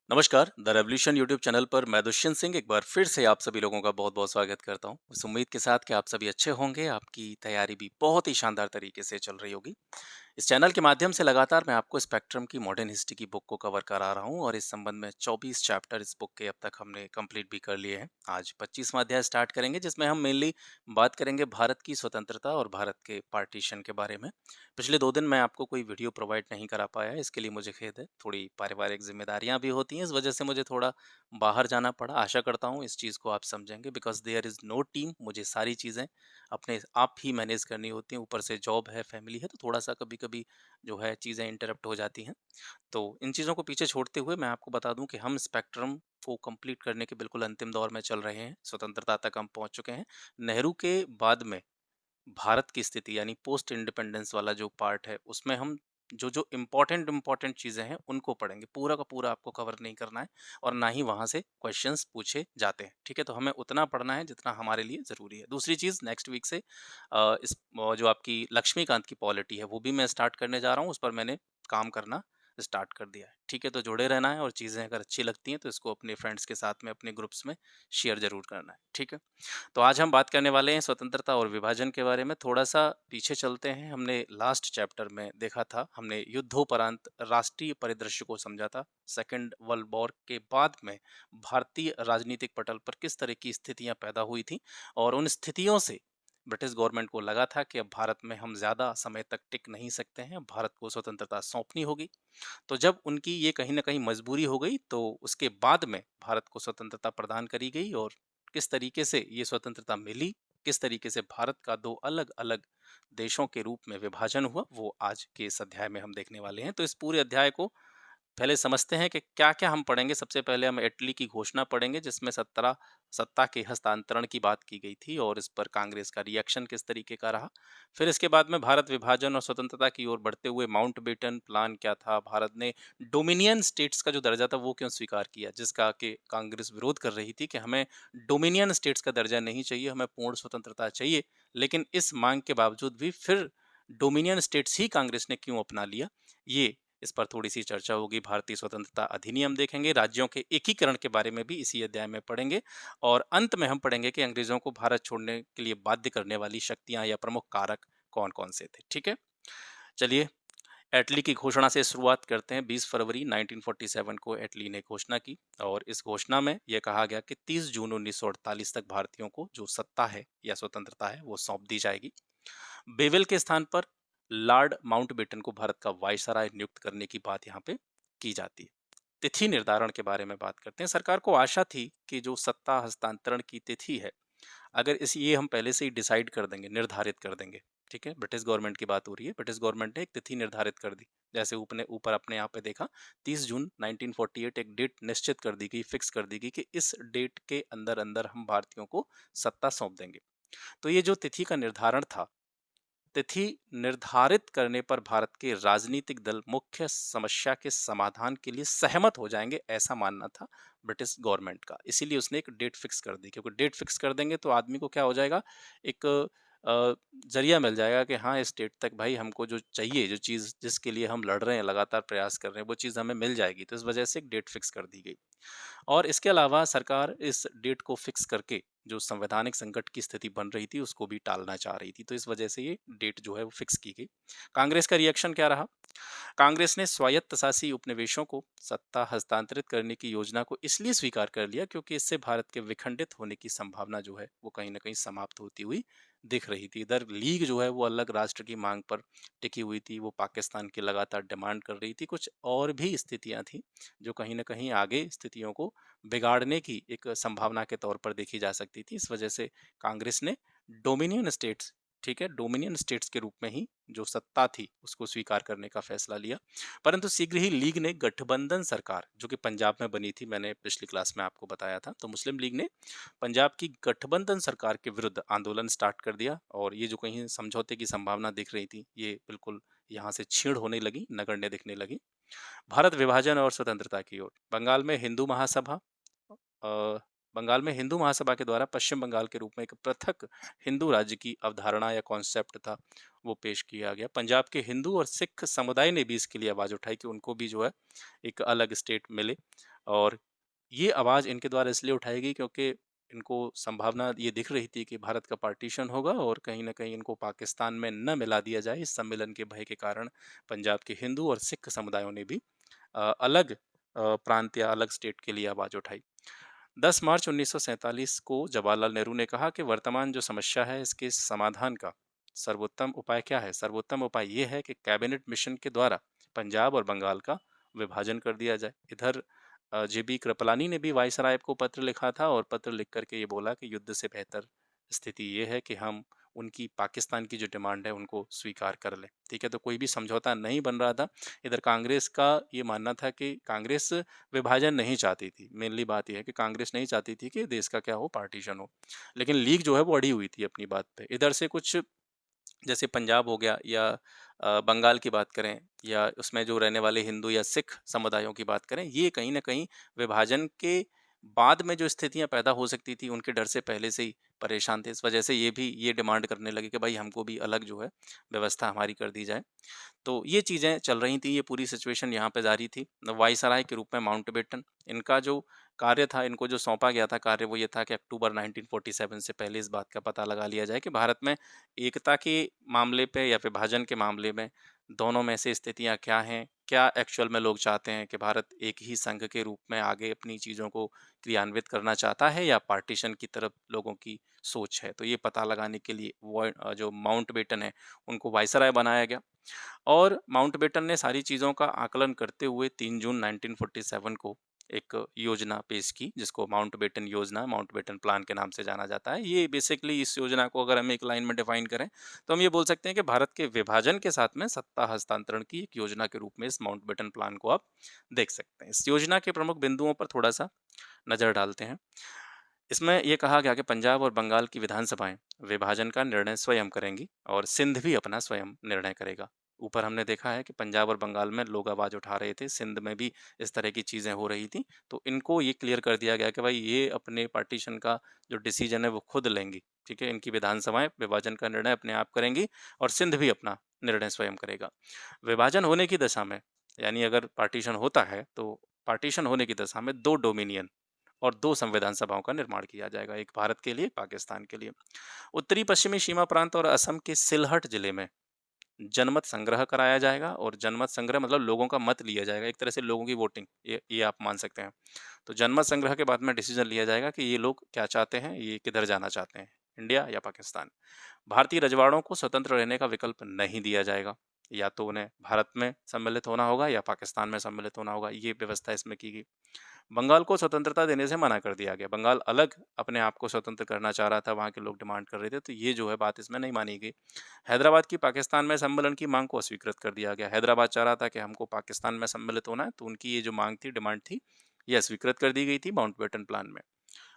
नमस्कार, the revolution YouTube channel पर मैं दुष्यंत सिंह एक बार फिर से आप सभी लोगों का बहुत-बहुत स्वागत करता हूं। इस उम्मीद के साथ कि आप सभी अच्छे होंगे, आपकी तैयारी भी बहुत ही शानदार तरीके से चल रही होगी। इस चैनल के माध्यम से लगातार मैं आपको स्पेक्ट्रम की मॉडर्न हिस्ट्री की बुक को कवर करा रहा हूं और इस संबंध में 24 चैप्टर इस बुक के अब तक हमने कंप्लीट भी कर लिए हैं। आज 25वां अध्याय स्टार्ट करेंगे जिसमें हम मेनली बात करेंगे भारत की स्वतंत्रता और भारत के पार्टीशन के बारे में। पिछले 2 दिन मैं आपको कोई वीडियो प्रोवाइड नहीं करा पाया, इसके लिए मुझे खेद है। थोड़ी पारिवारिक ज़िम्मेदारियाँ भी होती हैं, इस वजह से मुझे थोड़ा बाहर जाना पड़ा। आशा करता हूँ इस चीज़ को आप समझेंगे because there is no team. मुझे सारी चीज़ें अपने आप ही मैनेज करनी होती हैं। ऊपर से जॉब है, फैमिली है, तो थोड़ा-सा कभी-कभी जो है चीज़ें इंटरप्ट हो जाती हैं। तो इन चीज़ों को पीछे छोड़ते हुए मैं आपको बता दूँ कि हम स्पेक्ट्रम को कंप्लीट करने के बिल्कुल अंतिम दौर में चल रहे हैं। स्वतंत्रता तक हम पहुँच चुके हैं। नेहरू के बाद में भारत की स्थिति यानी पोस्ट इंडिपेंडेंस वाला जो पार्ट है उसमें हम जो इम्पोर्टेंट चीज़ें हैं उनको पढ़ेंगे। पूरा का पूरा आपको कवर नहीं करना है और ना ही वहाँ से क्वेश्चंस पूछे जाते हैं। ठीक है? तो हमें उतना पढ़ना है जितना हमारे लिए ज़रूरी है। दूसरी चीज़ नेक्स्ट वीक से जो आपकी लक्ष्मीकांत की पॉलिटी है वो भी मैं स्टार्ट करने जा रहा हूँ। उस पर मैंने काम करना स्टार्ट कर दिया है। ठीक है? तो जुड़े रहना है और चीज़ें अगर अच्छी लगती हैं तो इसको अपने फ्रेंड्स के साथ में अपने ग्रुप्स में शेयर ज़रूर करना है। ठीक है? तो आज हम बात करने वाले हैं स्वतंत्रता और विभाजन के बारे में। थोड़ा-सा पीछे चलते हैं। हमने लास्ट चैप्टर में देखा था, हमने युद्धोपरांत राष्ट्रीय परिदृश्य को समझा था। सेकंड वर्ल्ड वॉर के बाद में भारतीय राजनीतिक पटल पर किस तरह की स्थितियाँ पैदा हुई थीं और उन स्थितियों से ब्रिटिश गवर्नमेंट को लगा था कि अब भारत में हम ज़्यादा समय तक टिक नहीं सकते हैं, अब भारत को स्वतंत्रता सौंपनी होगी। तो जब उनकी ये कहीं न कहीं मजबूरी हो गई, तो उसके बाद में भारत को स्वतंत्रता प्रदान करी गई और किस तरीके से ये स्वतंत्रता मिली, किस तरीके से भारत का 2 अलग-अलग देशों के रूप में विभाजन हुआ, वो आज के इस अध्याय में हम देखने वाले हैं। तो इस पूरे अध्याय को पहले समझते हैं कि क्या-क्या हम पढ़ेंगे। सबसे पहले हम इटली की घोषणा पढ़ेंगे जिसमें 17 सत्ता के हस्तांतरण की बात की गई थी और इस पर कांग्रेस का रिएक्शन किस तरीके का रहा। फिर इसके बाद में भारत विभाजन और स्वतंत्रता की ओर बढ़ते हुए माउंटबेटन प्लान क्या था? भारत ने डोमिनियन स्टेट्स का जो दर्जा था वो क्यों स्वीकार किया? जिसका कि कांग्रेस विरोध कर रही थी कि हमें डोमिनियन स्टेट्स का दर्जा नहीं चाहिए, हमें पूर्ण स्वतंत्रता चाहिए। लेकिन इस माँग के बावजूद भी फिर डोमिनियन स्टेट्स ही कांग्रेस ने क्यों अपना लिया? ये इस पर थोड़ी-सी चर्चा होगी। भारतीय स्वतंत्रता अधिनियम देखेंगे, राज्यों के एकीकरण के बारे में भी इसी अध्याय में पढ़ेंगे और अंत में हम पढ़ेंगे कि अंग्रेज़ों को भारत छोड़ने के लिए बाध्य करने वाली शक्तियाँ या प्रमुख कारक कौन-कौन से थे। ठीक है? चलिए, एटली की घोषणा से शुरुआत करते हैं। 20 फरवरी 1947 को एटली ने घोषणा की और इस घोषणा में यह कहा गया कि 30 जून 1948 तक भारतीयों को जो सत्ता है या स्वतंत्रता है, वो सौंप दी जाएगी। बेविल के स्थान पर लॉर्ड माउंटबेटन को भारत का वायसराय नियुक्त करने की बात यहाँ पे की जाती है। तिथि निर्धारण के बारे में बात करते हैं। सरकार को आशा थी कि जो सत्ता हस्तांतरण की तिथि है, अगर इस ये हम पहले से ही डिसाइड कर देंगे, निर्धारित कर देंगे, ठीक है? ब्रिटिश गवर्नमेंट की बात हो रही है। ब्रिटिश गवर्नमेंट ने एक तिथि निर्धारित कर दी। जैसे ऊपने ऊपर अपने यहाँ पे देखा 30 जून 1948 एक डेट निश्चित कर दी गई, फिक्स कर दी गई कि इस डेट के अंदर-अंदर हम भारतीयों को सत्ता सौंप देंगे। तो ये जो तिथि का निर्धारण था, तिथि निर्धारित करने पर भारत के राजनीतिक दल मुख्य समस्या के समाधान के लिए सहमत हो जाएंगे, ऐसा मानना था ब्रिटिश गवर्नमेंट का। इसीलिए उसने एक डेट फिक्स कर दी, क्योंकि डेट फिक्स कर देंगे तो आदमी को क्या हो जाएगा, एक अ, जरिया मिल जाएगा कि हाँ, इस डेट तक भाई हमको जो चाहिए, जो चीज़ जिसके लिए हम लड़ रहे हैं, लगातार प्रयास कर रहे हैं, वो चीज़ हमें मिल जाएगी। तो इस वजह से एक डेट फिक्स कर दी गई। और इसके अलावा सरकार इस डेट को फिक्स करके जो संवैधानिक संकट की स्थिति बन रही थी उसको भी टालना चाह रही थी, तो इस वजह से ये डेट जो है वो फिक्स की गई। कांग्रेस का रिएक्शन क्या रहा? कांग्रेस ने स्वायत्त शासी उपनिवेशों को सत्ता हस्तांतरित करने की योजना को इसलिए स्वीकार कर लिया क्योंकि इससे भारत के विखंडित होने की संभावना जो है वो कहीं ना कहीं समाप्त होती हुई दिख रही थी। इधर लीग जो है वो अलग राष्ट्र की मांग पर टिकी हुई थी, वो पाकिस्तान की लगातार डिमांड कर रही थी। कुछ और भी स्थितियां थी जो कहीं ना कहीं आगे स्थितियों को बिगाड़ने की एक संभावना के तौर पर देखी जा सकती थी। इस वजह से कांग्रेस ने डोमिनियन स्टेट्स, ठीक है, डोमिनियन स्टेट्स के रूप में ही जो सत्ता थी उसको स्वीकार करने का फैसला लिया। परंतु शीघ्र ही लीग ने गठबंधन सरकार जो कि पंजाब में बनी थी, मैंने पिछली क्लास में आपको बताया था, तो मुस्लिम लीग ने पंजाब की गठबंधन सरकार के विरुद्ध आंदोलन स्टार्ट कर दिया और ये जो कहीं समझौते की संभावना दिख रही थी ये बिल्कुल यहाँ से छीण होने लगी, नगण्य दिखने लगी। भारत विभाजन और स्वतंत्रता की ओर बंगाल में हिंदू महासभा, अ, बंगाल में हिंदू महासभा के द्वारा पश्चिम बंगाल के रूप में एक पृथक हिंदू राज्य की अवधारणा या कॉन्सेप्ट था वो पेश किया गया। पंजाब के हिंदू और सिख समुदाय ने भी इसके लिए आवाज़ उठाई कि उनको भी जो है एक अलग स्टेट मिले, और ये आवाज़ इनके द्वारा इसलिए उठाई गई क्योंकि इनको संभावना ये दिख रही थी कि भारत का पार्टीशन होगा और कहीं न कहीं इनको पाकिस्तान में न मिला दिया जाए। इस सम्मेलन के भय के कारण पंजाब के हिंदू और सिख समुदायों ने भी अलग प्रांत या अलग स्टेट के लिए आवाज़ उठाई। 10 मार्च 1947 को जवाहरलाल नेहरू ने कहा कि वर्तमान जो समस्या है इसके समाधान का सर्वोत्तम उपाय क्या है? सर्वोत्तम उपाय ये है कि कैबिनेट मिशन के द्वारा पंजाब और बंगाल का विभाजन कर दिया जाए। इधर जेबी कृपलानी ने भी वायसराय को पत्र लिखा था और पत्र लिख करके ये बोला कि युद्ध से बेहतर स्थिति ये है कि हम उनकी पाकिस्तान की जो डिमांड है उनको स्वीकार कर लें। ठीक है, तो कोई भी समझौता नहीं बन रहा था। इधर कांग्रेस का ये मानना था कि कांग्रेस विभाजन नहीं चाहती थी। मेनली बात ये है कि कांग्रेस नहीं चाहती थी कि देश का क्या हो, पार्टीशन हो। लेकिन लीग जो है वो अड़ी हुई थी अपनी बात पे। इधर से कुछ जैसे पंजाब हो गया या बंगाल की बात करें या उसमें जो रहने वाले हिंदू या सिख समुदायों की बात करें, ये कहीं न कहीं विभाजन के बाद में जो स्थितियाँ पैदा हो सकती थी, उनके डर से पहले से ही परेशान थे। इस वजह से ये डिमांड करने लगे कि भाई हमको भी अलग जो है व्यवस्था हमारी कर दी जाए। तो ये चीज़ें चल रही थी, ये पूरी सिचुएशन यहाँ पे जारी थी। वायसराय के रूप में माउंटबेटन, इनका जो कार्य था, इनको जो सौंपा गया था कार्य, वो ये था कि अक्टूबर 1947 से पहले इस बात का पता लगा लिया जाए कि भारत में एकता के मामले पे या विभाजन के मामले में दोनों में से स्थितियाँ क्या हैं? क्या एक्चुअल में लोग चाहते हैं कि भारत एक ही संघ के रूप में आगे अपनी चीज़ों को क्रियान्वित करना चाहता है या पार्टीशन की तरफ लोगों की सोच है? तो ये पता लगाने के लिए जो माउंटबेटन है, उनको वायसराय बनाया गया। और माउंटबेटन ने सारी चीज़ों का आकलन करते हुए 3 जून 1947 को एक योजना पेश की, जिसको माउंटबेटन योजना, माउंटबेटन प्लान के नाम से जाना जाता है। ये बेसिकली इस योजना को अगर हम एक लाइन में डिफाइन करें, तो हम ये बोल सकते हैं कि भारत के विभाजन के साथ में सत्ता हस्तांतरण की एक योजना के रूप में इस माउंटबेटन प्लान को आप देख सकते हैं। इस योजना के प्रमुख बिंदुओं पर थोड़ा-सा नज़र डालते हैं। इसमें ये कहा गया कि पंजाब और बंगाल की विधानसभाएं विभाजन का निर्णय स्वयं करेंगी और सिंध भी अपना स्वयं निर्णय करेगा। ऊपर हमने देखा है कि पंजाब और बंगाल में लोग आवाज उठा रहे थे, सिंध में भी इस तरह की चीजें हो रही थी। तो इनको ये क्लियर कर दिया गया कि भाई ये अपने पार्टीशन का जो डिसीजन है वो खुद लेंगी। ठीक है, इनकी विधानसभाएं विभाजन का निर्णय अपने आप करेंगी और सिंध भी अपना निर्णय स्वयं करेगा। विभाजन होने की दशा में, यानी अगर पार्टीशन होता है तो पार्टीशन होने की दशा में 2 डोमिनियन और 2 संविधान सभाओं का निर्माण किया जाएगा, एक भारत के लिए, पाकिस्तान के लिए। उत्तरी पश्चिमी सीमा प्रांत और असम के सिलहट जिले में जनमत संग्रह कराया जाएगा, और जनमत संग्रह मतलब लोगों का मत लिया जाएगा, एक तरह से लोगों की वोटिंग, ये आप मान सकते हैं। तो जनमत संग्रह के बाद में डिसीजन लिया जाएगा कि ये लोग क्या चाहते हैं, ये किधर जाना चाहते हैं, इंडिया या पाकिस्तान। भारतीय रजवाड़ों को स्वतंत्र रहने का विकल्प नहीं दिया जाएगा, या तो उन्हें भारत में सम्मिलित होना होगा या पाकिस्तान में सम्मिलित होना होगा, ये व्यवस्था इसमें की गई। बंगाल को स्वतंत्रता देने से मना कर दिया गया। बंगाल अलग अपने आप को स्वतंत्र करना चाह रहा था, वहाँ के लोग डिमांड कर रहे थे, तो ये जो है बात इसमें नहीं मानी गई। हैदराबाद की पाकिस्तान में सम्मेलन की मांग को अस्वीकृत कर दिया गया। हैदराबाद चाह रहा था कि हमको पाकिस्तान में सम्मिलित होना है, तो उनकी ये जो मांग थी, डिमांड थी, ये अस्वीकृत कर दी गई थी माउंटबेटन प्लान में।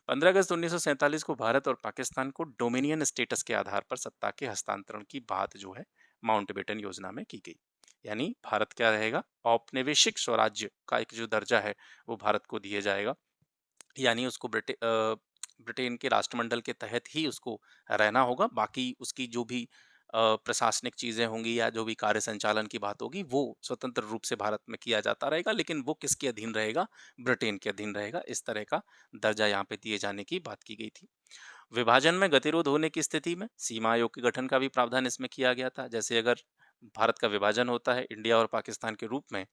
15 अगस्त 1947 को भारत और पाकिस्तान को डोमिनियन स्टेटस के आधार पर सत्ता के हस्तांतरण की बात जो है माउंटबेटन योजना में की गई। यानी भारत क्या रहेगा, औपनिवेशिक स्वराज्य का एक जो दर्जा है वो भारत को दिया जाएगा। यानी उसको ब्रिटेन के राष्ट्रमंडल के तहत ही उसको रहना होगा। बाकी उसकी जो भी प्रशासनिक चीज़ें होंगी या जो भी कार्य संचालन की बात होगी, वो स्वतंत्र रूप से भारत में किया जाता रहेगा, लेकिन वो किसके अधीन रहेगा? ब्रिटेन के अधीन रहेगा। इस तरह का दर्जा यहाँ पे दिए जाने की बात की गई थी। विभाजन में गतिरोध होने की स्थिति में सीमा आयोग के गठन का भी प्रावधान इसमें किया गया था। जैसे अगर भारत का विभाजन होता है इंडिया और पाकिस्तान के रूप में,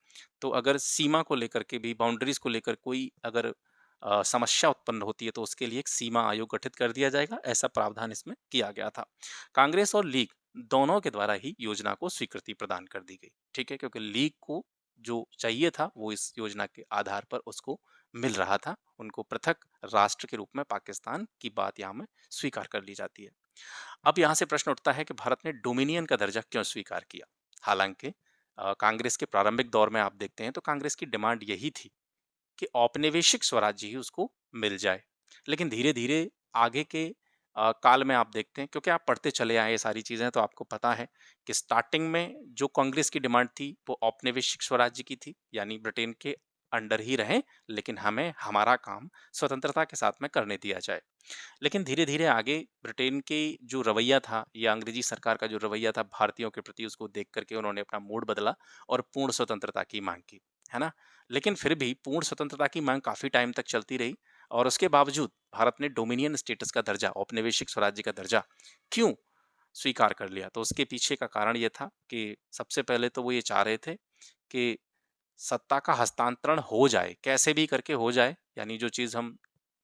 तो अगर सीमा को लेकर के भी, बाउंड्रीज को लेकर कोई अगर समस्या उत्पन्न होती है, तो उसके लिए एक सीमा आयोग गठित कर दिया जाएगा, ऐसा प्रावधान इसमें किया गया था। कांग्रेस और लीग दोनों के द्वारा ही योजना को स्वीकृति प्रदान कर दी गई। ठीक है, क्योंकि लीग को जो चाहिए था वो इस योजना के आधार पर उसको मिल रहा था। उनको पृथक राष्ट्र के रूप में पाकिस्तान की बात यहाँ में स्वीकार कर ली जाती है। अब यहाँ से प्रश्न उठता है कि भारत ने डोमिनियन का दर्जा क्यों स्वीकार किया? हालांकि कांग्रेस के प्रारंभिक दौर में आप देखते हैं तो कांग्रेस की डिमांड यही थी कि औपनिवेशिक स्वराज्य ही उसको मिल जाए। लेकिन धीरे-धीरे आगे के काल में आप देखते हैं, क्योंकि आप पढ़ते चले आए ये सारी चीज़ें, तो आपको पता है कि स्टार्टिंग में जो कांग्रेस की डिमांड थी वो औपनिवेशिक स्वराज्य की थी, यानी ब्रिटेन के अंडर ही रहें, लेकिन हमें हमारा काम स्वतंत्रता के साथ में करने दिया जाए। लेकिन धीरे-धीरे आगे ब्रिटेन की जो रवैया था या अंग्रेजी सरकार का जो रवैया था भारतीयों के प्रति, उसको देख कर के उन्होंने अपना मूड बदला और पूर्ण स्वतंत्रता की माँग की, है ना? लेकिन फिर भी पूर्ण स्वतंत्रता की माँग काफ़ी टाइम तक चलती रही और उसके बावजूद भारत ने डोमिनियन स्टेटस का दर्जा, औपनिवेशिक स्वराज्य का दर्जा क्यों स्वीकार कर लिया? तो उसके पीछे का कारण ये था कि सबसे पहले तो वो ये चाह रहे थे कि सत्ता का हस्तांतरण हो जाए, कैसे भी करके हो जाए, यानी जो चीज़ हम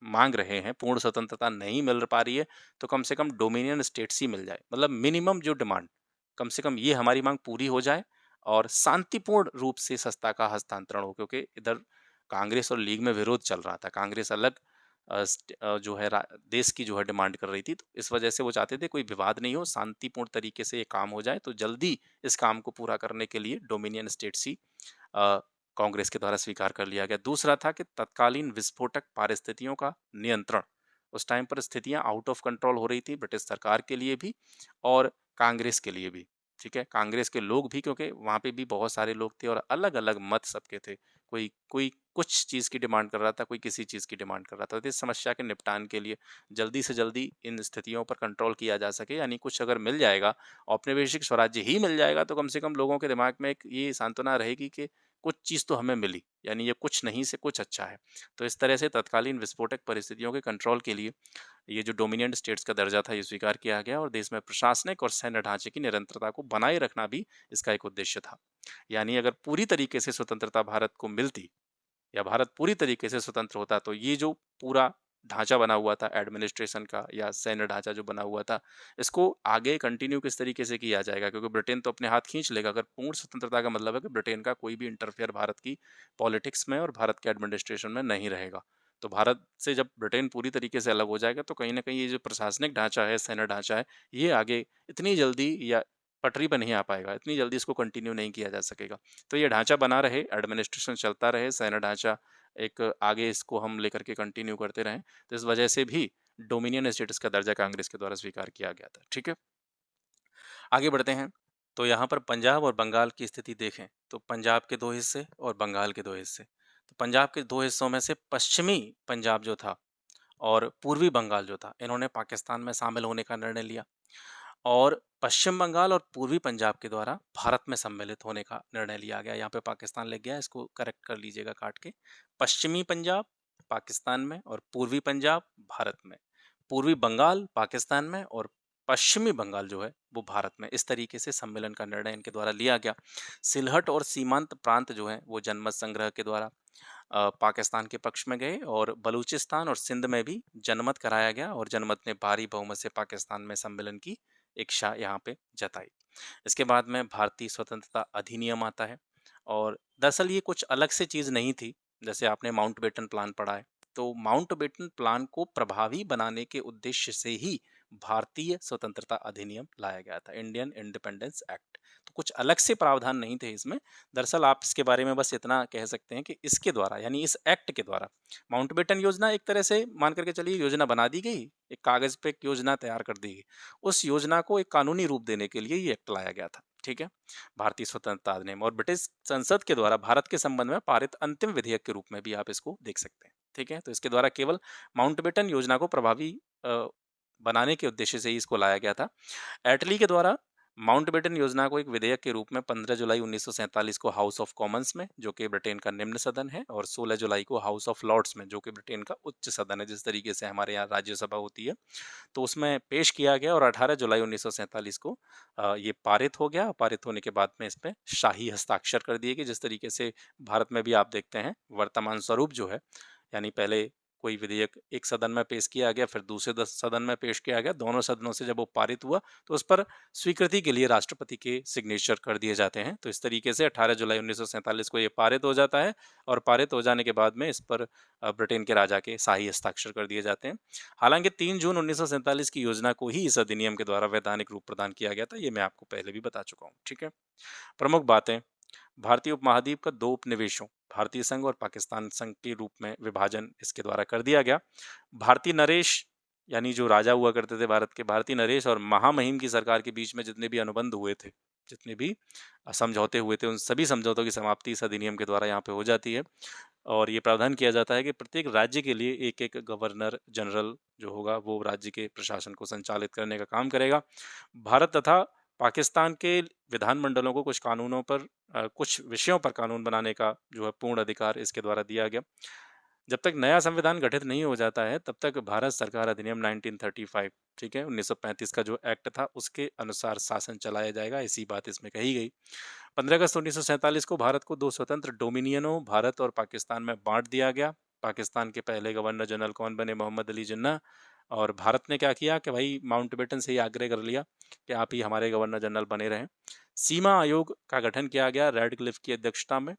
माँग रहे हैं, पूर्ण स्वतंत्रता नहीं मिल पा रही है, तो कम से कम डोमिनियन स्टेट्स ही मिल जाए। मतलब मिनिमम जो डिमांड, कम से कम ये हमारी माँग पूरी हो जाए और शांतिपूर्ण रूप से सत्ता का हस्तांतरण हो, क्योंकि इधर कांग्रेस और लीग में विरोध चल रहा था। कांग्रेस अलग जो है देश की जो है डिमांड कर रही थी, तो इस वजह से वो चाहते थे कोई विवाद नहीं हो, शांतिपूर्ण तरीके से ये काम हो जाए, तो जल्दी इस काम को पूरा करने के लिए डोमिनियन स्टेट्स ही अ, कांग्रेस के द्वारा स्वीकार कर लिया गया। दूसरा था कि तत्कालीन विस्फोटक परिस्थितियों का नियंत्रण। उस टाइम पर स्थितियाँ आउट ऑफ कंट्रोल हो रही थी ब्रिटिश सरकार के लिए भी और कांग्रेस के लिए भी, ठीक है? कांग्रेस के लोग भी, क्योंकि वहाँ पे भी बहुत सारे लोग थे और अलग-अलग मत सबके थे। कोई कोई कुछ चीज़ की डिमांड कर रहा था, कोई किसी चीज़ की डिमांड कर रहा था। तो इस समस्या के निपटान के लिए जल्दी से जल्दी इन स्थितियों पर कंट्रोल किया जा सके, यानी कुछ अगर मिल जाएगा, औपनिवेशिक स्वराज्य ही मिल जाएगा, तो कम से कम लोगों के दिमाग में एक ये सांत्वना रहेगी कि कुछ चीज़ तो हमें मिली, यानी ये कुछ नहीं से कुछ अच्छा है। तो इस तरह से तत्कालीन विस्फोटक परिस्थितियों के कंट्रोल के लिए ये जो डोमिनिएंट स्टेट्स का दर्जा था, ये स्वीकार किया गया और देश में प्रशासनिक और सैन्य ढांचे की निरंतरता को बनाए रखना भी इसका एक उद्देश्य था। यानी अगर पूरी तरीके से स्वतंत्रता भारत को मिलती या भारत पूरी तरीके से स्वतंत्र होता, तो ये जो पूरा ढांचा बना हुआ था एडमिनिस्ट्रेशन का या सैन्य ढांचा जो बना हुआ था, इसको आगे कंटिन्यू किस तरीके से किया जाएगा, क्योंकि ब्रिटेन तो अपने हाथ खींच लेगा। अगर पूर्ण स्वतंत्रता का मतलब है कि ब्रिटेन का कोई भी इंटरफेयर भारत की पॉलिटिक्स में और भारत के एडमिनिस्ट्रेशन में नहीं रहेगा। तो भारत से जब ब्रिटेन पूरी तरीके से अलग हो जाएगा, तो कहीं न कहीं ये जो प्रशासनिक ढांचा है, सैन्य ढांचा है, ये आगे इतनी जल्दी या पटरी पे नहीं आ पाएगा, इतनी जल्दी इसको कंटिन्यू नहीं किया जा सकेगा। तो ये ढांचा बना रहे, एडमिनिस्ट्रेशन चलता रहे, सैन्य ढांचा एक आगे इसको हम लेकर के कंटिन्यू करते रहें, तो इस वजह से भी डोमिनियन स्टेटस का दर्जा कांग्रेस के द्वारा स्वीकार किया गया था। ठीक है? आगे बढ़ते हैं। तो यहाँ पर पंजाब और बंगाल की स्थिति देखें, तो पंजाब के 2 हिस्से और बंगाल के 2 हिस्से। तो पंजाब के 2 हिस्सों में से पश्चिमी पंजाब जो था और पूर्वी बंगाल जो था, इन्होंने पाकिस्तान में शामिल होने का निर्णय लिया। और पश्चिम बंगाल और पूर्वी पंजाब के द्वारा भारत में सम्मिलित होने का निर्णय लिया गया। यहाँ पे पाकिस्तान लिख गया है, इसको करेक्ट कर लीजिएगा काट के। पश्चिमी पंजाब पाकिस्तान में और पूर्वी पंजाब भारत में। पूर्वी बंगाल पाकिस्तान में और पश्चिमी बंगाल जो है वो भारत में। इस तरीके से सम्मेलन का निर्णय इनके द्वारा लिया गया। सिलहट और सीमांत प्रांत जो है वो जनमत संग्रह के द्वारा पाकिस्तान के पक्ष में गए और बलूचिस्तान और सिंध में भी जनमत कराया गया और जनमत ने भारी बहुमत से पाकिस्तान में सम्मेलन की इच्छा यहाँ पे जताई। इसके बाद में भारतीय स्वतंत्रता अधिनियम आता है और दरअसल ये कुछ अलग से चीज़ नहीं थी। जैसे आपने माउंटबेटन प्लान पढ़ा है, तो माउंटबेटन प्लान को प्रभावी बनाने के उद्देश्य से ही भारतीय स्वतंत्रता अधिनियम लाया गया था, इंडियन इंडिपेंडेंस एक्ट। तो कुछ अलग से प्रावधान नहीं थे इसमें। दरअसल आप इसके बारे में बस इतना कह सकते हैं कि इसके द्वारा, यानी इस एक्ट के द्वारा, माउंटबेटन योजना एक तरह से मान करके चलिए योजना बना दी गई, एक कागज पे एक योजना तैयार कर दी गई। उस योजना को एक कानूनी रूप देने के लिए ये एक्ट लाया गया था। ठीक है? भारतीय स्वतंत्रता अधिनियम और ब्रिटिश संसद के द्वारा भारत के संबंध में पारित अंतिम विधेयक के रूप में भी आप इसको देख सकते हैं। ठीक है? तो इसके द्वारा केवल माउंटबेटन योजना को प्रभावी बनाने के उद्देश्य से ही इसको लाया गया था। एटली के द्वारा माउंटबेटन योजना को एक विधेयक के रूप में 15 जुलाई 1947 को हाउस ऑफ कॉमन्स में, जो कि ब्रिटेन का निम्न सदन है, और 16 जुलाई को हाउस ऑफ लॉर्ड्स में, जो कि ब्रिटेन का उच्च सदन है, जिस तरीके से हमारे यहाँ राज्यसभा होती है, तो उसमें पेश किया गया और 18 जुलाई 1947 को ये पारित हो गया। पारित होने के बाद में इस पे शाही हस्ताक्षर कर दिए गए। जिस तरीके से भारत में भी आप देखते हैं वर्तमान स्वरूप जो है, यानी पहले कोई विधेयक एक सदन में पेश किया गया, फिर दूसरे सदन में पेश किया गया, दोनों सदनों से जब वो पारित हुआ तो उस पर स्वीकृति के लिए राष्ट्रपति के सिग्नेचर कर दिए जाते हैं। तो इस तरीके से 18 जुलाई 1947 को ये पारित हो जाता है और पारित हो जाने के बाद में इस पर ब्रिटेन के राजा के शाही हस्ताक्षर कर दिए जाते हैं। हालांकि 3 जून 1947 की योजना को ही इस अधिनियम के द्वारा वैधानिक रूप प्रदान किया गया था। ये मैं आपको पहले भी बता चुका हूँ। ठीक है? प्रमुख बातें। भारतीय उपमहाद्वीप का 2 उपनिवेशों, भारतीय संघ और पाकिस्तान संघ के रूप में विभाजन इसके द्वारा कर दिया गया। भारतीय नरेश, यानी जो राजा हुआ करते थे भारत के, भारतीय नरेश और महामहिम की सरकार के बीच में जितने भी अनुबंध हुए थे, जितने भी समझौते हुए थे, उन सभी समझौतों की समाप्ति इस अधिनियम के द्वारा यहाँ पे हो जाती है। और ये प्रावधान किया जाता है कि प्रत्येक राज्य के लिए एक-एक गवर्नर जनरल जो होगा, वो राज्य के प्रशासन को संचालित करने का काम करेगा। भारत तथा पाकिस्तान के विधानमंडलों को कुछ कानूनों पर कुछ विषयों पर कानून बनाने का जो है पूर्ण अधिकार इसके द्वारा दिया गया। जब तक नया संविधान गठित नहीं हो जाता है, तब तक भारत सरकार अधिनियम 1935, ठीक है, 1935 का जो एक्ट था, उसके अनुसार शासन चलाया जाएगा, ऐसी बात इसमें कही गई। 15 अगस्त 1947 को भारत को 2 स्वतंत्र डोमिनियनों भारत और पाकिस्तान में बाँट दिया गया। पाकिस्तान के पहले गवर्नर जनरल कौन बने? मोहम्मद अली जिन्ना। और भारत ने क्या किया कि भाई माउंटबेटन से ही आग्रह कर लिया कि आप ही हमारे गवर्नर जनरल बने रहें। सीमा आयोग का गठन किया गया रैडक्लिफ की अध्यक्षता में।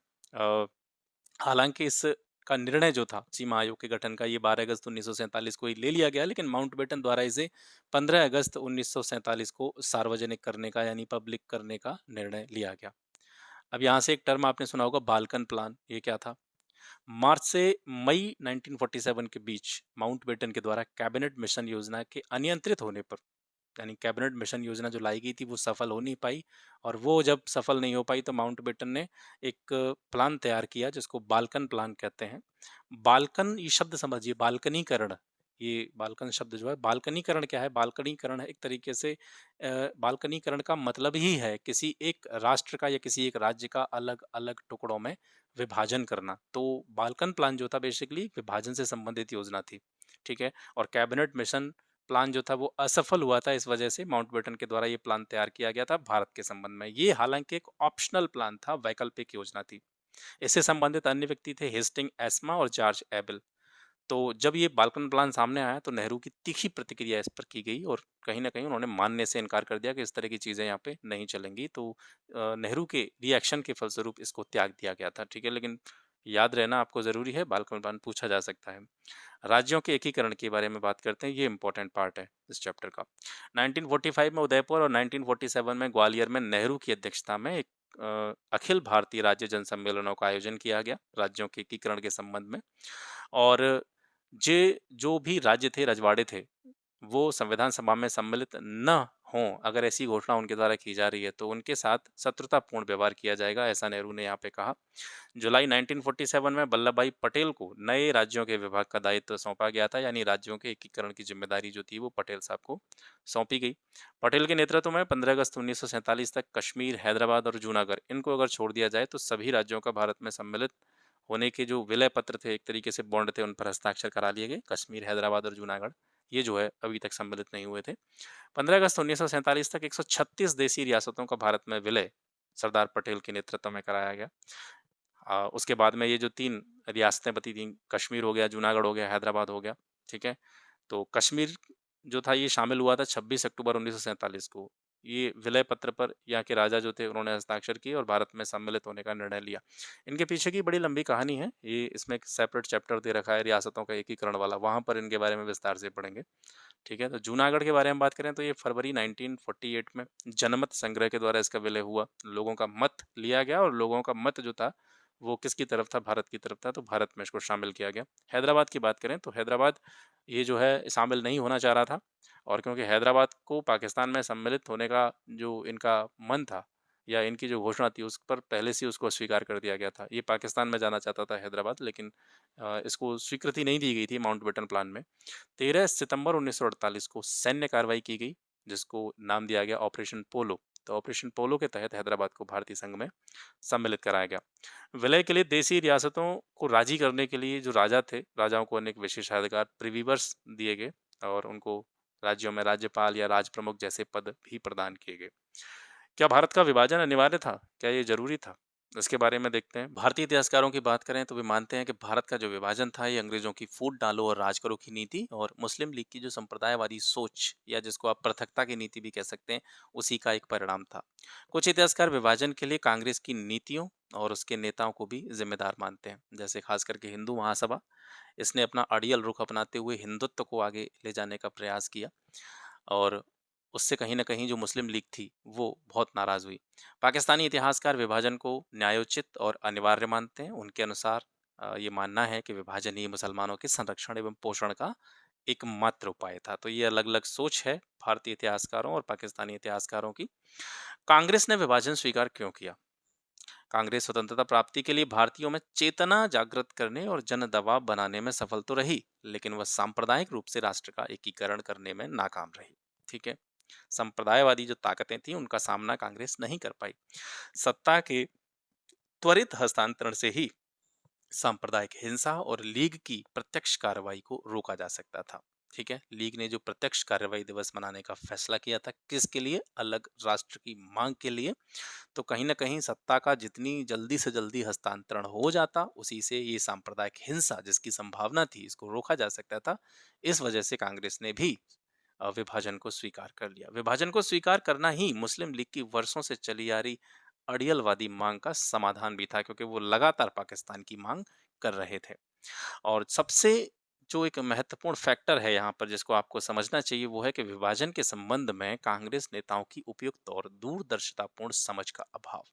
हालाँकि इसका निर्णय जो था सीमा आयोग के गठन का, ये 12 अगस्त 1947 को ही ले लिया गया, लेकिन माउंटबेटन द्वारा इसे 15 अगस्त 1947 को सार्वजनिक करने का यानी पब्लिक करने का निर्णय लिया गया। अब यहाँ से एक टर्म आपने सुना होगा, बाल्कन प्लान। ये क्या था? मार्च से मई 1947 के बीच माउंटबेटन के द्वारा कैबिनेट मिशन योजना के अनियंत्रित होने पर, यानी कैबिनेट मिशन योजना जो लाई गई थी वो सफल हो नहीं पाई, और वो जब सफल नहीं हो पाई तो माउंटबेटन ने एक प्लान तैयार किया जिसको बाल्कन प्लान कहते हैं। बाल्कन ये शब्द समझिए, बालकनीकरण। ये बाल्कन शब्द जो है, बालकनीकरण क्या है? बालकनीकरण है एक तरीके से बालकनीकरण का मतलब ही है किसी एक राष्ट्र का या किसी एक राज्य का अलग अलग टुकड़ों में विभाजन करना। तो बाल्कन प्लान जो था बेसिकली विभाजन से संबंधित योजना थी, ठीक है। और कैबिनेट मिशन प्लान जो था वो असफल हुआ था, इस वजह से माउंटबेटन के द्वारा ये प्लान तैयार किया गया था भारत के संबंध में। ये हालांकि एक ऑप्शनल प्लान था, वैकल्पिक योजना थी। इससे संबंधित अन्य व्यक्ति थे हेस्टिंग एस्मा और जॉर्ज एबल। तो जब ये बाल्कन प्लान सामने आया तो नेहरू की तीखी प्रतिक्रिया इस पर की गई, और कहीं न कहीं उन्होंने मानने से इनकार कर दिया कि इस तरह की चीज़ें यहाँ पे नहीं चलेंगी। तो नेहरू के रिएक्शन के फलस्वरूप इसको त्याग दिया गया था, ठीक है? लेकिन याद रहना आपको ज़रूरी है, बाल्कन प्लान पूछा जा सकता है। राज्यों के एकीकरण के बारे में बात करते हैं, ये इम्पोर्टेंट पार्ट है इस चैप्टर का। 1945 में उदयपुर और 1947 में ग्वालियर में नेहरू की अध्यक्षता में एक अखिल भारतीय राज्य जन सम्मेलनों का आयोजन किया गया राज्यों के एकीकरण के संबंध में। और जे जो भी राज्य थे, रजवाड़े थे, वो संविधान सभा में सम्मिलित न हों, अगर ऐसी घोषणा उनके द्वारा की जा रही है, तो उनके साथ शत्रुतापूर्ण व्यवहार किया जाएगा, ऐसा नेहरू ने यहाँ पे कहा। जुलाई 1947 में वल्लभ भाई पटेल को नए राज्यों के विभाग का दायित्व सौंपा गया था, यानी राज्यों के एकीकरण की जिम्मेदारी जो थी वो पटेल साहब को सौंपी गई। पटेल के नेतृत्व में 15 अगस्त 1947 तक कश्मीर, हैदराबाद और जूनागढ़, इनको अगर छोड़ दिया जाए तो सभी राज्यों का भारत में सम्मिलित होने के जो विलय पत्र थे, एक तरीके से बॉन्ड थे, उन पर हस्ताक्षर करा लिए गए। कश्मीर, हैदराबाद और जूनागढ़ ये जो है अभी तक सम्मिलित नहीं हुए थे। 15 अगस्त 1947 तक 136 देशी रियासतों का भारत में विलय सरदार पटेल के नेतृत्व में कराया गया। उसके बाद में ये जो 3 रियासतें बची थीं, कश्मीर हो गया, जूनागढ़ हो गया, हैदराबाद हो गया, ठीक है? तो कश्मीर जो था ये शामिल हुआ था 26 अक्टूबर 1947 को। ये विलय पत्र पर यहाँ के राजा जो थे उन्होंने हस्ताक्षर किए और भारत में सम्मिलित होने का निर्णय लिया। इनके पीछे की बड़ी लंबी कहानी है, ये इसमें एक सेपरेट चैप्टर दे रखा है रियासतों का एकीकरण वाला, वहाँ पर इनके बारे में विस्तार से पढ़ेंगे, ठीक है? तो जूनागढ़ के बारे में बात करें तो ये फरवरी 1948 में जनमत संग्रह के द्वारा इसका विलय हुआ। लोगों का मत लिया गया और लोगों का मत जो था वो किसकी तरफ था? भारत की तरफ था, तो भारत में इसको शामिल किया गया। हैदराबाद की बात करें तो हैदराबाद ये जो है शामिल नहीं होना चाह रहा था, और क्योंकि हैदराबाद को पाकिस्तान में सम्मिलित होने का जो इनका मन था या इनकी जो घोषणा थी उस पर पहले से उसको अस्वीकार कर दिया गया था। ये पाकिस्तान में जाना चाहता था हैदराबाद, लेकिन इसको स्वीकृति नहीं दी गई थी माउंटबेटन प्लान में। 13 सितंबर 1948 को सैन्य कार्रवाई की गई, जिसको नाम दिया गया ऑपरेशन पोलो। तो ऑपरेशन पोलो के तहत हैदराबाद को भारतीय संघ में सम्मिलित कराया गया। विलय के लिए देशी रियासतों को राजी करने के लिए जो राजा थे, राजाओं को अनेक विशेषाधिकार प्रिवीवर्स दिए गए और उनको राज्यों में राज्यपाल या राज प्रमुख जैसे पद भी प्रदान किए गए। क्या भारत का विभाजन अनिवार्य था? क्या ये जरूरी था? इसके बारे में देखते हैं। भारतीय इतिहासकारों की बात करें तो वे मानते हैं कि भारत का जो विभाजन था ये अंग्रेजों की फूट डालो और राज करो की नीति और मुस्लिम लीग की जो संप्रदायवादी सोच या जिसको आप पृथकता की नीति भी कह सकते हैं, उसी का एक परिणाम था। कुछ इतिहासकार विभाजन के लिए कांग्रेस की नीतियों और उसके नेताओं को भी जिम्मेदार मानते हैं, जैसे खास करके हिंदू महासभा। इसने अपना अड़ियल रुख अपनाते हुए हिंदुत्व को आगे ले जाने का प्रयास किया, और उससे कहीं न कहीं जो मुस्लिम लीग थी, वो बहुत नाराज़ हुई। पाकिस्तानी इतिहासकार विभाजन को न्यायोचित और अनिवार्य मानते हैं। उनके अनुसार ये मानना है कि विभाजन ही मुसलमानों के संरक्षण एवं पोषण का एकमात्र उपाय था। तो ये अलग-अलग सोच है भारतीय इतिहासकारों और पाकिस्तानी इतिहासकारों की। कांग्रेस ने विभाजन स्वीकार क्यों किया? कांग्रेस स्वतंत्रता प्राप्ति के लिए भारतीयों में चेतना जागृत करने और जन दबाव बनाने में सफल तो रही, लेकिन वह सांप्रदायिक रूप से राष्ट्र का एकीकरण करने में नाकाम रही। ठीक है, संप्रदायवादी जो ताकतें थी उनका सामना कांग्रेस नहीं कर पाई। सत्ता के त्वरित हस्तांतरण से ही सांप्रदायिक हिंसा और लीग की प्रत्यक्ष कार्रवाई को रोका जा सकता था। ठीक है, लीग ने जो प्रत्यक्ष कार्रवाई दिवस मनाने का फैसला किया था, किसके लिए? अलग राष्ट्र की मांग के लिए। तो कहीं न कहीं सत्ता का जितनी जल्दी से जल्दी हस्तांतरण हो जाता, उसी से ये सांप्रदायिक हिंसा जिसकी संभावना थी, इसको रोका जा सकता था। इस वजह से कांग्रेस ने भी विभाजन को स्वीकार कर लिया। विभाजन को स्वीकार करना ही मुस्लिम लीग की वर्षों से चली आ रही अड़ियलवादी मांग का समाधान भी था, क्योंकि वो लगातार पाकिस्तान की मांग कर रहे थे। और सबसे जो एक महत्वपूर्ण फैक्टर है यहाँ पर जिसको आपको समझना चाहिए, वो है कि विभाजन के संबंध में कांग्रेस नेताओं की उपयुक्त और दूरदर्शितापूर्ण समझ का अभाव।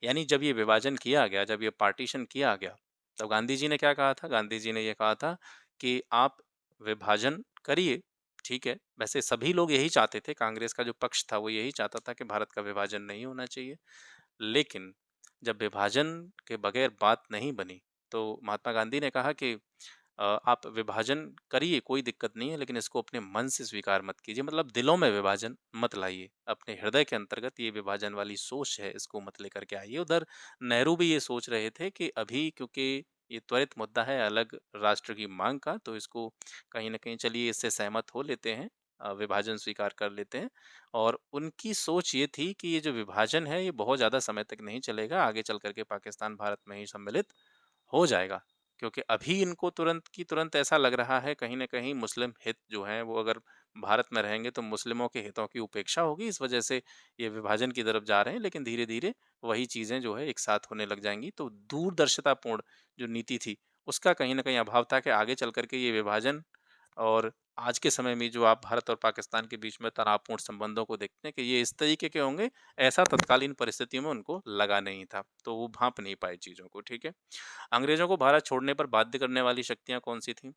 यानी जब ये विभाजन किया गया, जब ये पार्टीशन किया गया, तो गांधी जी ने क्या कहा था? गांधी जी ने ये कहा था कि आप विभाजन करिए, ठीक है। वैसे सभी लोग यही चाहते थे, कांग्रेस का जो पक्ष था वो यही चाहता था कि भारत का विभाजन नहीं होना चाहिए। लेकिन जब विभाजन के बगैर बात नहीं बनी, तो महात्मा गांधी ने कहा कि आप विभाजन करिए, कोई दिक्कत नहीं है, लेकिन इसको अपने मन से स्वीकार मत कीजिए। मतलब दिलों में विभाजन मत लाइए, अपने हृदय के अंतर्गत ये विभाजन वाली सोच है, इसको मत लेकर के आइए। उधर नेहरू भी ये सोच रहे थे कि अभी क्योंकि ये त्वरित मुद्दा है अलग राष्ट्र की मांग का, तो इसको कहीं न कहीं चलिए इससे सहमत हो लेते हैं, विभाजन स्वीकार कर लेते हैं। और उनकी सोच ये थी कि ये जो विभाजन है, ये बहुत ज़्यादा समय तक नहीं चलेगा, आगे चल कर के पाकिस्तान भारत में ही सम्मिलित हो जाएगा। क्योंकि अभी इनको तुरंत की तुरंत ऐसा लग रहा है, कहीं न कहीं मुस्लिम हित जो हैं वो अगर भारत में रहेंगे तो मुस्लिमों के हितों की उपेक्षा होगी, इस वजह से ये विभाजन की तरफ जा रहे हैं। लेकिन धीरे-धीरे वही चीज़ें जो है एक साथ होने लग जाएँगी। तो दूरदर्शितापूर्ण जो नीति थी, उसका कहीं न कहीं अभाव था कि आगे चल कर के ये विभाजन और आज के समय में जो आप भारत और पाकिस्तान के बीच में तनावपूर्ण संबंधों को देखते हैं कि ये इस तरीके के होंगे, ऐसा तत्कालीन परिस्थितियों में उनको लगा नहीं था। तो वो भाँप नहीं पाए चीज़ों को, ठीक है। अंग्रेजों को भारत छोड़ने पर बाध्य करने वाली शक्तियाँ कौन-सी थीं?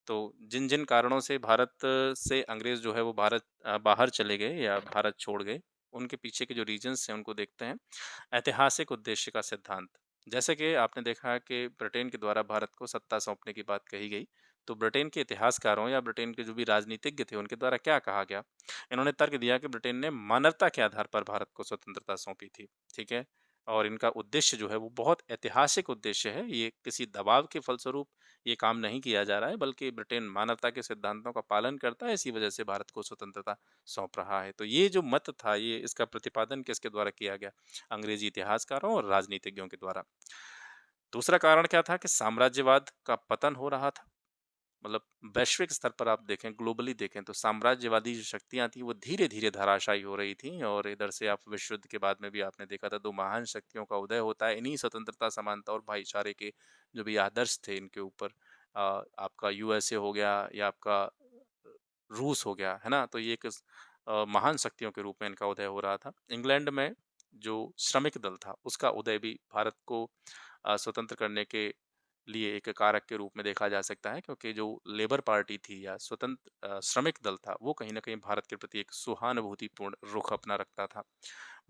तो जिन-जिन कारणों से भारत से अंग्रेज़ जो है वो बाहर चले गए या भारत छोड़ गए, उनके पीछे के जो रीज़न्स हैं उनको देखते हैं। ऐतिहासिक उद्देश्य का सिद्धांत, जैसे कि आपने देखा है कि ब्रिटेन के द्वारा भारत को सत्ता सौंपने की बात कही गई, तो ब्रिटेन के इतिहासकारों या ब्रिटेन के जो भी राजनीतिज्ञ थे, उनके द्वारा क्या कहा गया? इन्होंने तर्क दिया कि ब्रिटेन ने मानवता के आधार पर भारत को स्वतंत्रता सौंपी थी, ठीक है? और इनका उद्देश्य जो है वो बहुत ऐतिहासिक उद्देश्य है, ये किसी दबाव के फलस्वरूप ये काम नहीं किया जा रहा है, बल्कि ब्रिटेन मानवता के सिद्धांतों का पालन करता है, इसी वजह से भारत को स्वतंत्रता सौंप रहा है। तो ये जो मत था, ये इसका प्रतिपादन किसके द्वारा किया गया? अंग्रेजी इतिहासकारों और राजनीतिज्ञों के द्वारा। दूसरा कारण क्या था कि साम्राज्यवाद का पतन हो रहा था। मतलब वैश्विक स्तर पर आप देखें, ग्लोबली देखें तो साम्राज्यवादी जो शक्तियाँ थी वो धीरे-धीरे धराशायी हो रही थी, और इधर से आप विश्व युद्ध के बाद में भी आपने देखा था 2 महान शक्तियों का उदय होता है। इन्हीं स्वतंत्रता, समानता और भाईचारे के जो भी आदर्श थे इनके ऊपर, आपका यूएसए हो गया या आपका रूस हो गया, है ना? तो ये एक महान शक्तियों के रूप में इनका उदय हो रहा था। इंग्लैंड में जो श्रमिक दल था, उसका उदय भी भारत को स्वतंत्र करने के लिए एक कारक के रूप में देखा जा सकता है, क्योंकि जो लेबर पार्टी थी या श्रमिक दल था, वो कहीं न कहीं भारत के प्रति एक सहानुभूतिपूर्ण रुख अपना रखता था।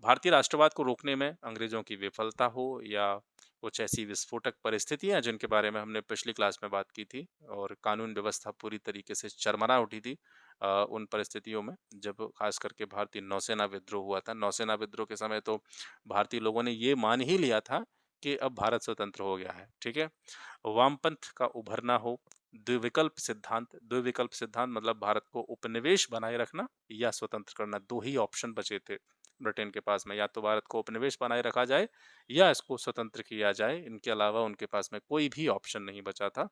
भारतीय राष्ट्रवाद को रोकने में अंग्रेज़ों की विफलता हो या कुछ ऐसी विस्फोटक परिस्थितियाँ जिनके बारे में हमने पिछली क्लास में बात की थी, और कानून व्यवस्था पूरी तरीके से चरमरा उठी थी उन परिस्थितियों में जब खास करके भारतीय नौसेना विद्रोह हुआ था। नौसेना विद्रोह के समय तो भारतीय लोगों ने ये मान ही लिया था कि अब भारत स्वतंत्र हो गया है, ठीक है? वामपंथ का उभरना हो, द्विविकल्प सिद्धांत मतलब भारत को उपनिवेश बनाए रखना या स्वतंत्र करना, 2 ही ऑप्शन बचे थे ब्रिटेन के पास में, या तो भारत को उपनिवेश बनाए रखा जाए या इसको स्वतंत्र किया जाए। इनके अलावा उनके पास में कोई भी ऑप्शन नहीं बचा था।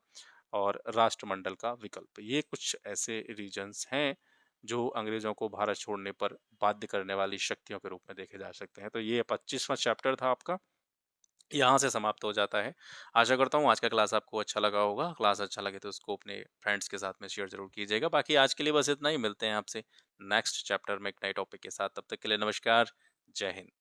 और राष्ट्रमंडल का विकल्प, ये कुछ ऐसे रीजन्स हैं जो अंग्रेजों को भारत छोड़ने पर बाध्य करने वाली शक्तियों के रूप में देखे जा सकते हैं। तो ये 25वां चैप्टर था आपका, यहाँ से समाप्त हो जाता है। आशा करता हूँ आज का क्लास आपको अच्छा लगा होगा। क्लास अच्छा लगे तो उसको अपने फ्रेंड्स के साथ में शेयर ज़रूर कीजिएगा। बाकी आज के लिए बस इतना ही, मिलते हैं आपसे नेक्स्ट चैप्टर में एक नए टॉपिक के साथ। तब तक के लिए नमस्कार, जय हिंद।